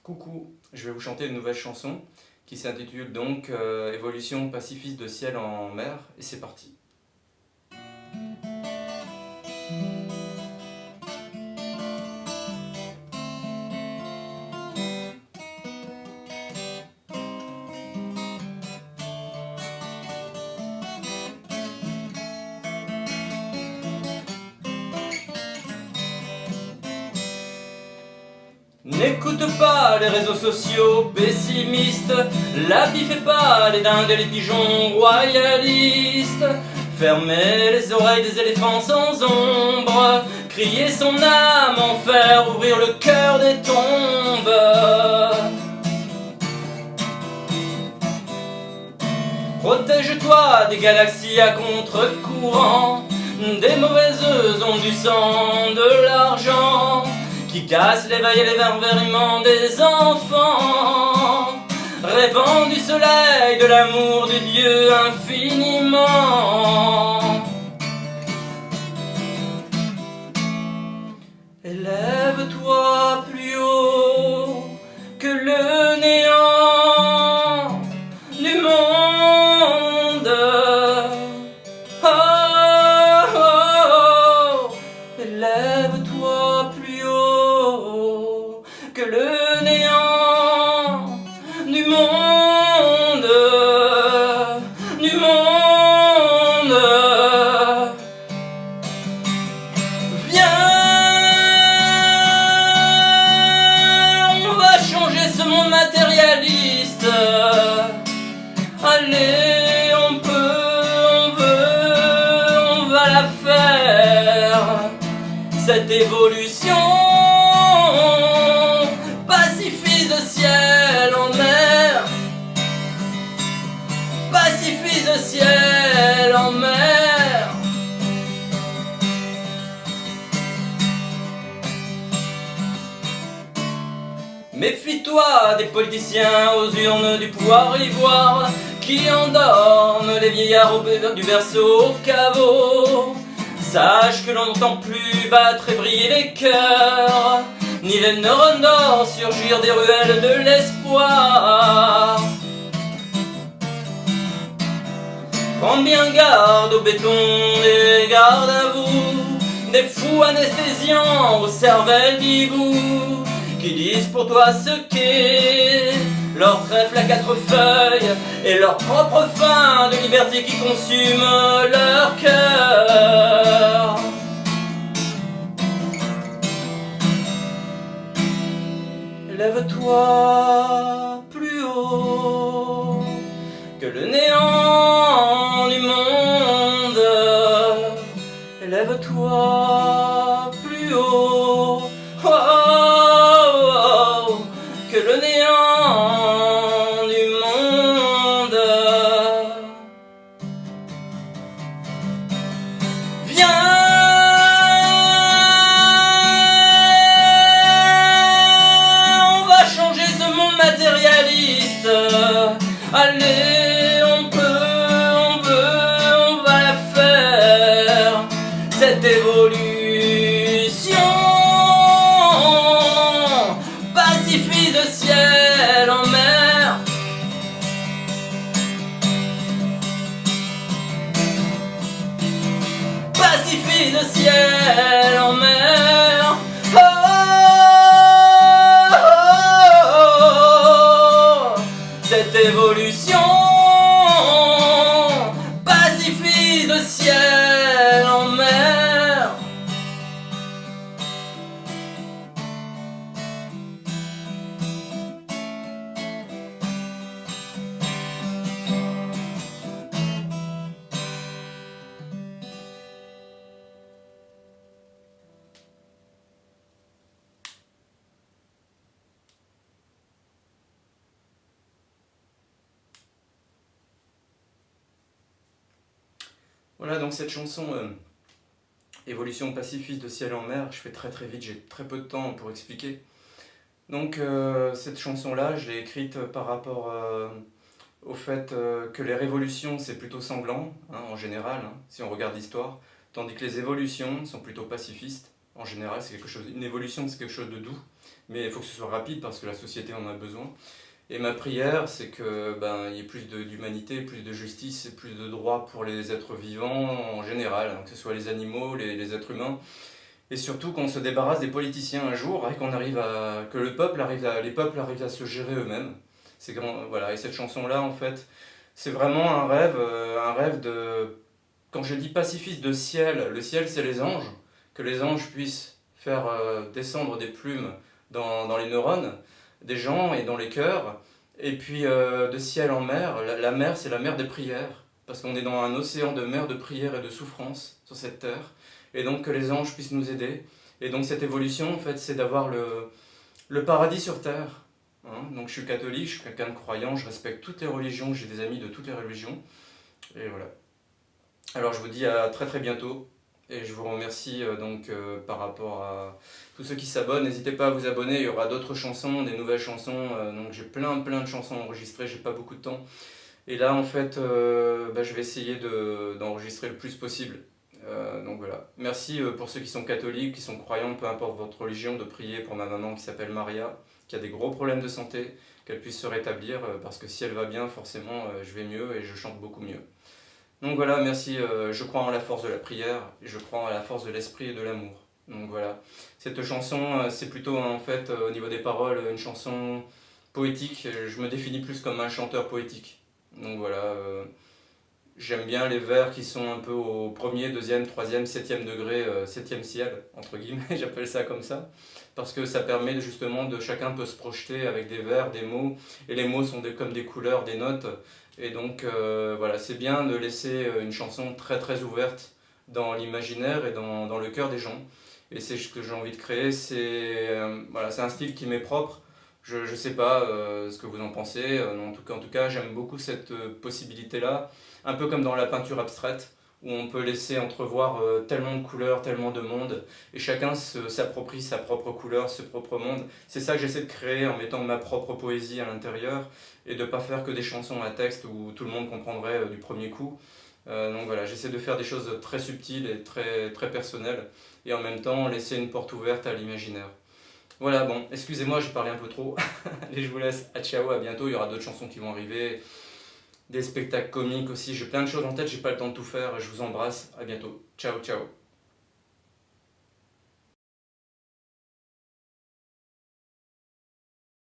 Coucou, je vais vous chanter une nouvelle chanson qui s'intitule donc Évolution pacifiste de ciel en mer, et c'est parti. N'écoute pas les réseaux sociaux pessimistes, la vie fait pas les dindes et les pigeons royalistes. Fermer les oreilles des éléphants sans ombre, crier son âme, en faire ouvrir le cœur des tombes. Protège-toi des galaxies à contre-courant, des mauvaises ondes du sang, de l'argent qui casse l'éveil et l'émerveillement des enfants, rêvant du soleil, de l'amour de Dieu infiniment. Élève-toi plus haut que le néant du monde. Oh, oh, oh. Élève-toi plus haut que le néant du monde, du monde. Viens, on va changer ce monde matérialiste. Allez, on peut, on veut, on va la faire. Cette évolution pacifise le ciel en mer, pacifise le ciel en mer. Méfie-toi des politiciens aux urnes du pouvoir ivoire qui endorment les vieillards du berceau au caveau. Sache que l'on n'entend plus battre et briller les cœurs, ni les neurones d'or surgir des ruelles de l'espoir. Prends bien garde au béton des gardes à vous, des fous anesthésiants aux cervelles d'hibou, qui disent pour toi ce qu'est leur trèfle à quatre feuilles et leur propre faim de liberté qui consume leur cœur. Lève-toi plus haut que le néant du monde. Lève-toi plus haut, oh, oh, oh, que le néant du monde. Viens, on va changer ce monde matérialiste. Allez, on peut, on veut, on va la faire. Cette évolution pacifise le ciel en mer, pacifise le ciel en mer. Oh, oh, oh, oh. Cette évolution pacifise le ciel en mer. Voilà donc cette chanson Évolution pacifiste de ciel en mer, je fais très vite, j'ai très peu de temps pour expliquer. Donc cette chanson-là, je l'ai écrite par rapport au fait que les révolutions c'est plutôt sanglant, hein, en général, hein, si on regarde l'histoire, tandis que les évolutions sont plutôt pacifistes. En général, c'est quelque chose, une évolution c'est quelque chose de doux, mais il faut que ce soit rapide parce que la société en a besoin. Et ma prière, c'est que il y ait plus d'humanité, plus de justice et plus de droits pour les êtres vivants en général, hein, que ce soit les animaux, les êtres humains, et surtout qu'on se débarrasse des politiciens un jour et que les peuples arrivent à se gérer eux-mêmes. Voilà. Et cette chanson-là, en fait, c'est vraiment un rêve de, quand je dis pacifiste de ciel, le ciel c'est les anges, que les anges puissent faire descendre des plumes dans les neurones des gens et dans les cœurs, et puis de ciel en mer, la mer c'est la mer des prières, parce qu'on est dans un océan de mer de prières et de souffrances sur cette terre, et donc que les anges puissent nous aider, et donc cette évolution en fait c'est d'avoir le paradis sur terre. Hein. Donc je suis catholique, je suis quelqu'un de croyant, je respecte toutes les religions, j'ai des amis de toutes les religions, et voilà. Alors je vous dis à très très bientôt. Et je vous remercie par rapport à tous ceux qui s'abonnent. N'hésitez pas à vous abonner, il y aura d'autres chansons, des nouvelles chansons. Donc j'ai plein de chansons enregistrées, j'ai pas beaucoup de temps. Et là en fait, je vais essayer d'enregistrer le plus possible. Donc voilà. Merci pour ceux qui sont catholiques, qui sont croyants, peu importe votre religion, de prier pour ma maman qui s'appelle Maria, qui a des gros problèmes de santé, qu'elle puisse se rétablir, parce que si elle va bien, forcément, je vais mieux et je chante beaucoup mieux. Donc voilà, merci, je crois en la force de la prière, et je crois en la force de l'esprit et de l'amour. Donc voilà, cette chanson, c'est plutôt en fait, au niveau des paroles, une chanson poétique, je me définis plus comme un chanteur poétique. Donc voilà, j'aime bien les vers qui sont un peu au premier, deuxième, troisième, septième degré, septième ciel, entre guillemets, j'appelle ça comme ça, parce que ça permet justement de chacun peut se projeter avec des vers, des mots, et les mots sont comme des couleurs, des notes, et donc voilà, c'est bien de laisser une chanson très très ouverte dans l'imaginaire et dans le cœur des gens, et c'est ce que j'ai envie de créer, voilà, c'est un style qui m'est propre. Je ne sais pas ce que vous en pensez, en tout cas j'aime beaucoup cette possibilité-là, un peu comme dans la peinture abstraite, où on peut laisser entrevoir tellement de couleurs, tellement de mondes, et chacun s'approprie sa propre couleur, ce propre monde. C'est ça que j'essaie de créer en mettant ma propre poésie à l'intérieur, et de ne pas faire que des chansons à texte où tout le monde comprendrait du premier coup. Donc voilà, j'essaie de faire des choses très subtiles et très personnelles, et en même temps laisser une porte ouverte à l'imaginaire. Voilà, bon, excusez-moi, j'ai parlé un peu trop. Allez, je vous laisse. À ciao, à bientôt. Il y aura d'autres chansons qui vont arriver. Des spectacles comiques aussi. J'ai plein de choses en tête, j'ai pas le temps de tout faire. Je vous embrasse. À bientôt. Ciao, ciao.